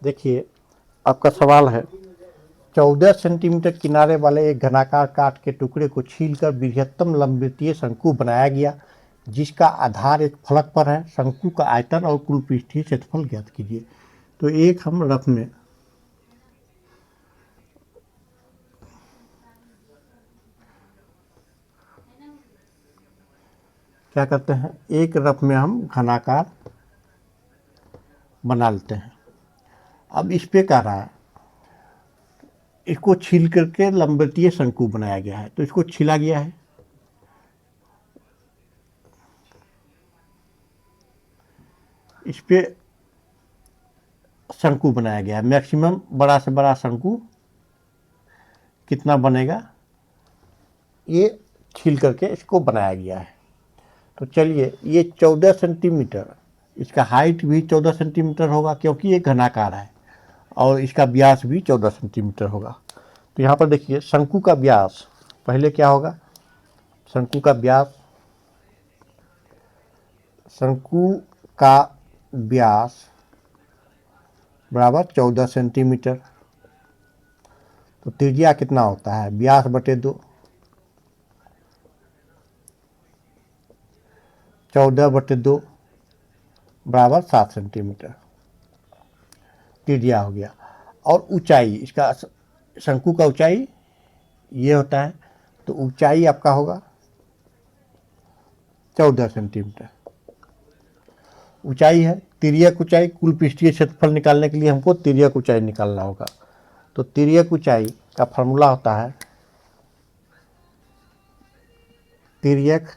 देखिए, आपका सवाल है 14 सेंटीमीटर किनारे वाले एक घनाकार काठ के टुकड़े को छीलकर बृहत्तम लंबवृत्तीय शंकु बनाया गया, जिसका आधार एक फलक पर है। शंकु का आयतन और कुल पृष्ठीय क्षेत्रफल ज्ञात कीजिए। तो एक हम रफ में क्या करते हैं, एक रफ में हम घनाकार बना लेते हैं। अब इस पे कह रहा है इसको छील करके लंबवृत्तीय शंकु बनाया गया है, तो इसको छीला गया है। इस पे शंकु बनाया गया है। मैक्सिमम बड़ा से बड़ा शंकु कितना बनेगा, ये छील करके इसको बनाया गया है। तो चलिए, ये 14 सेंटीमीटर, इसका हाइट भी 14 सेंटीमीटर होगा क्योंकि ये घनाकार है, और इसका व्यास भी 14 सेंटीमीटर होगा। तो यहाँ पर देखिए शंकु का व्यास पहले क्या होगा, शंकु का व्यास, शंकु का व्यास बराबर 14 सेंटीमीटर। तो त्रिज्या कितना होता है, व्यास बटे 2, 14 बटे 2 बराबर 7 सेंटीमीटर त्रिज्या हो गया। और ऊंचाई, इसका शंकु का ऊंचाई ये होता है, तो ऊंचाई आपका होगा 14 सेंटीमीटर ऊंचाई है। तिर्यक ऊंचाई, कुल पृष्ठीय क्षेत्रफल निकालने के लिए हमको तिर्यक ऊंचाई निकालना होगा। तो तिर्यक ऊंचाई का फॉर्मूला होता है, तिर्यक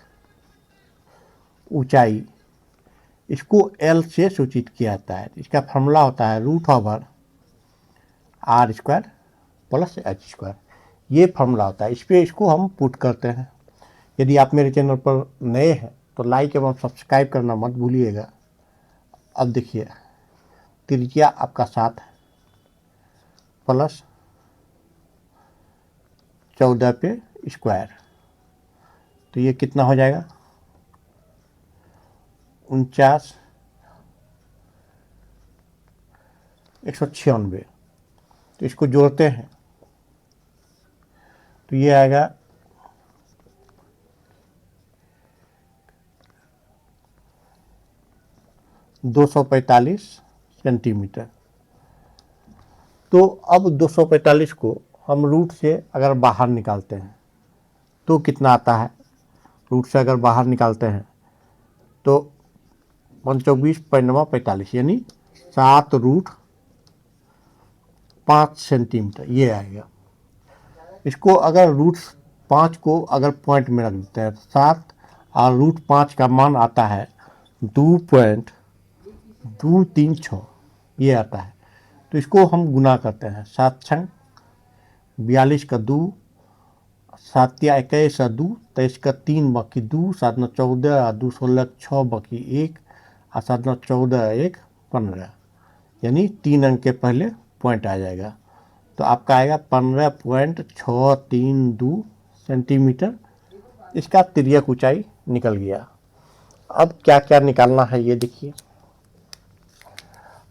ऊंचाई, इसको एल से सूचित किया जाता है। इसका फॉर्मूला होता है √/r² प्लस h²। ये फॉर्मूला होता है। इस पर इसको हम पुट करते हैं। यदि आप मेरे चैनल पर नए हैं तो लाइक एवं सब्सक्राइब करना मत भूलिएगा। अब देखिए, त्रिज्या आपका 7 प्लस 14 पे स्क्वायर, तो ये कितना हो जाएगा 49 196। तो इसको जोड़ते हैं तो ये आएगा 245 सेंटीमीटर। तो अब 245 को हम रूट से अगर बाहर निकालते हैं तो कितना आता है, रूट से अगर बाहर निकालते हैं तो 25×45 यानी 7√5 सेंटीमीटर ये आएगा। इसको अगर √5 को अगर पॉइंट में रख देते हैं, 7 और √5 का मान आता है 2.236 ये आता है। तो इसको हम गुना करते हैं, 7×6 42 का 2, 7 या 21 का 2, 23 का 3 बाकी 2, 7 9 14, 2 16 6 बाकी 1, और 7 9 14 1 15, यानी 3 अंक के पहले पॉइंट आ जाएगा। तो आपका आएगा 15.632 सेंटीमीटर। इसका तिर्यक ऊंचाई निकल गया। अब क्या क्या निकालना है ये देखिए,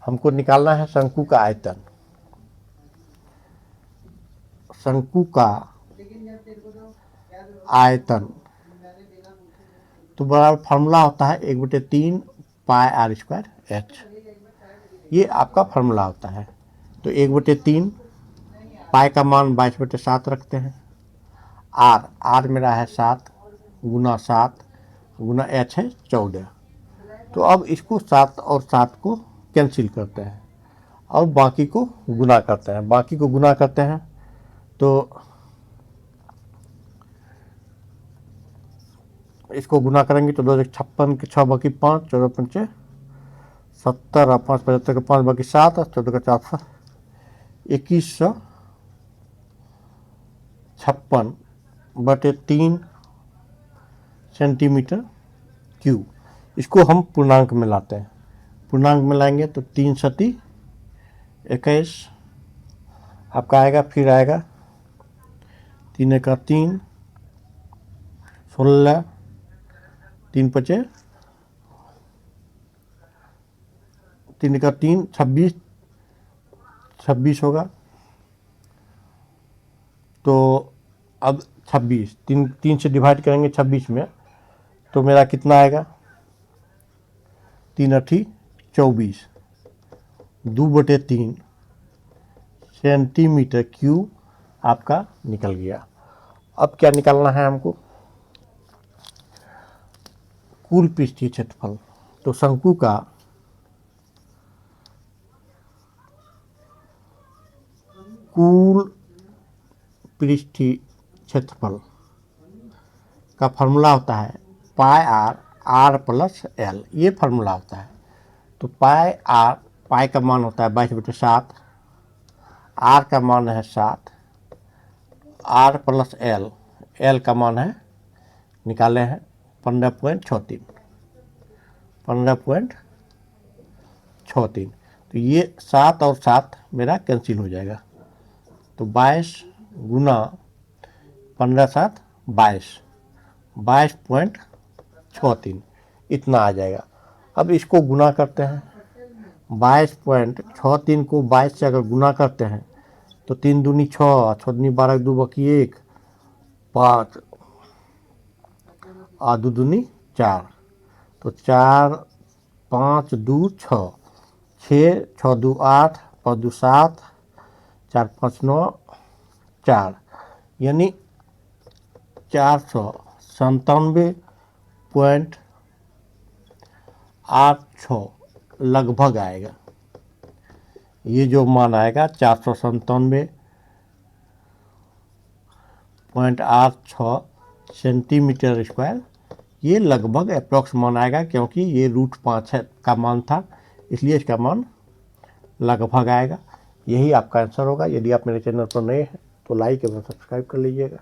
हमको निकालना है शंकु का आयतन। शंकु का आयतन तो बराबर फार्मूला होता है 1/3 πr² h। ये आपका फार्मूला होता है। तो 1/3 पाई का मान 22/7 रखते हैं। आर मेरा है 7 गुना 7 गुना h है 14। तो अब इसको 7 और 7 को कैंसिल करते हैं और बाकी को गुना करते हैं। बाकी को गुना करते हैं तो इसको गुना करेंगे तो 2 56 के 6 बाकी 5, 14 पंचे 70 और 5 75 के 5 बाकी 7 और 14 का 4 2156/3 सेंटीमीटर क्यूब। इसको हम पूर्णांक में लाते हैं। पूर्णांक में लाएंगे तो 3 सती 21 आपका आएगा, फिर आएगा 3 एका 3 16 3 पचे 3 एका 3 26 26 होगा। तो अब 26 तीन से डिवाइड करेंगे 26 में, तो मेरा कितना आएगा, 3 अठी 24, 2/3 सेंटीमीटर क्यूब आपका निकल गया। अब क्या निकालना है हमको, कुल पृष्ठीय क्षेत्रफल। तो शंकु का कुल पृष्ठीय क्षेत्रफल का फॉर्मूला होता है पाई आर, आर प्लस एल, ये फार्मूला होता है। तो पाई आर, पाई का मान होता है 22/7, आर का मान है 7, आर प्लस एल, एल का मान है निकाले हैं 15.63, 15.63। तो ये 7 और 7 मेरा कैंसिल हो जाएगा। तो 22 गुना 15×7 22, 22.63 इतना आ जाएगा। अब इसको गुना करते हैं, 22.63 को 22 से अगर गुना करते हैं तो 3 दूनी 6, 6 दूनी 12, 2 बाकी 1, 5 और 2 दूनी 4, तो 4 5 2 6, 6 6 2 8, 5 2 7, 4 5 9 4, यानी 497.86 लगभग आएगा। ये जो मान आएगा 497.86 सेंटीमीटर स्क्वायर, ये लगभग अप्रॉक्स मान आएगा, क्योंकि ये √5 का मान था, इसलिए इसका मान लगभग आएगा। यही आपका आंसर होगा। यदि आप मेरे चैनल पर नए हैं तो लाइक एवं सब्सक्राइब कर लीजिएगा।